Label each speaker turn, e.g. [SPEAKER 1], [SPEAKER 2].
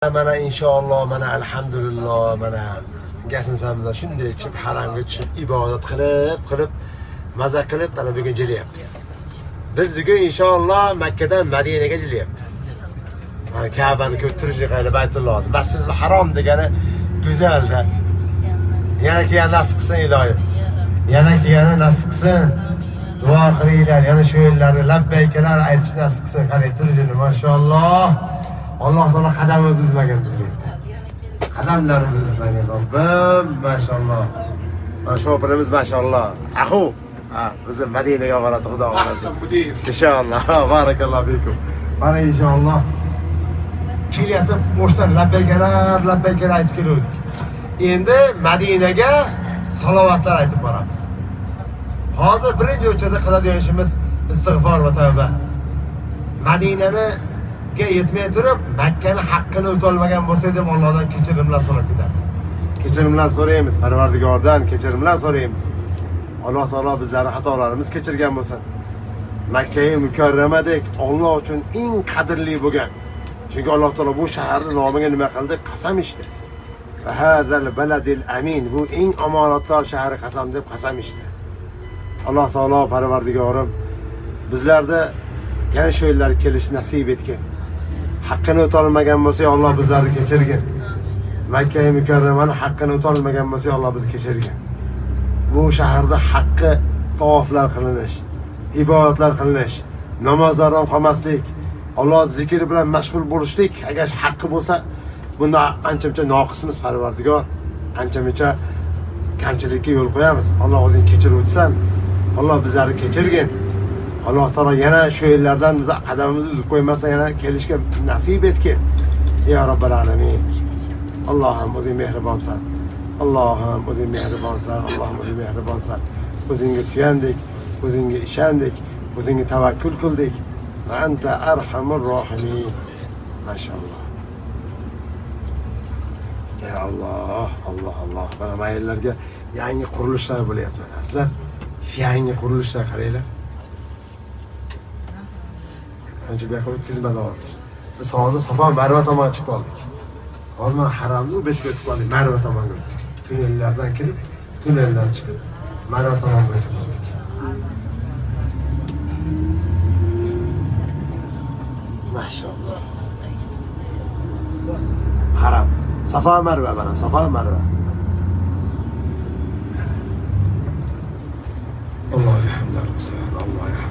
[SPEAKER 1] Mana inshaalloh, mana alhamdulillah, mana gasinsamizda shunday chip haramga tushib ibodat qilib maza qilib mana bugun jilyapmiz. Biz bugun inshaalloh Makkadan Madinaga jilyapmiz. Mana Ka'bani ko'p turishi qayda Baytulloh, Masjidul Harom degani go'zalda. Yana keyin nasib qilsin ilohim. Yana keyin nasib qilsin. Duo qilinglar, yana shu yerlarni labbaykalar aytish nasib qilsin. Qarang turishini, maşallah. Allah Teala qadamimizni uzmagan bizga. Qadamlarimizni uzmagan Robbim, maşallah. Mana shu birimiz maşallah. Ahu, bizni Madinaga boradi, Xudo xohlasa. Inshaalloh. Barakallohu fikum. Mana inshaalloh kelyapti boshdan labbaykalar aytib keldik. Endi Madinaga salovatlar aytib boramiz. Hozir birinchi o'chada qiladigan ishimiz istig'for va tavba. Madinani yetmay turib, Makkani haqqini o'tolmagan bo'lsa deb Allohdan kechirimlar so'rab ketamiz. Kechirimlar so'raymiz, Parvardigordan kechirimlar so'raymiz. Alloh taolo bizlarning xatolarimizni kechirgan bo'lsin. Makka-i Mukarramadek Alloh uchun eng qadrli bo'lgan. Chunki Alloh taolo bu shaharning nomiga nima qildi? Qasam ichdi. Fahadal baladil amin, bu eng omonatdor shahar qasam deb qasam ichdi. Alloh taolo Parvardigorim bizlarda yana shu yerlarga kelish nasib etgan. Haqqini o'tolmagan bo'lsa Alloh bizlarni kechirgin. Makka-i Mukarramani haqqini o'tolmagan bo'lsa Alloh bizni kechirgin. Bu shaharda haqqi tavoflar qilinish, ibodatlar qilinish, namozlardan qolmaslik, Alloh zikri bilan mashg'ul bo'lishlik agar haqqi bo'lsa, bunda ancha-muncha noqisimiz Parvardigor, ancha-muncha kamchilikka yo'l qo'yamiz. Alloh o'zing kechiruvchisan. Alloh bizlarni kechirgin. Alloh taolo yana shu yerlardan biz qadamimizni uzib qo'ymasa yana kelishga nasib etgin. Ya Robbal alamin. Allohim o'zing mehribonsan. Allohim o'zing mehribonsan. Allohim o'zing mehribonsan. O'zingga suyandik, o'zingga ishondik, o'zingga tavakkul qildik. Va anta arhamur rohimin. Maşallah. Ya Allah, Allah. Mana mayillarga yangi qurilishlar bo'lyapti. Aslan yangi qurilishlar qaranglar. Ancha bu yoqqa o'tkazmadi hozir. Biz hozir Safo Marva tomonga chiqib oldik. Hozir mana haramni u betga o'tib oldik, Marva tomonga o'tdik. Tunnellardan kirib, tunneldan chiqib Marva tomonga o'tib oldik. Maşallah. Haram. Safo Marva mana, Safo Marva. Allohga hamdlar bo'lsin. Allohga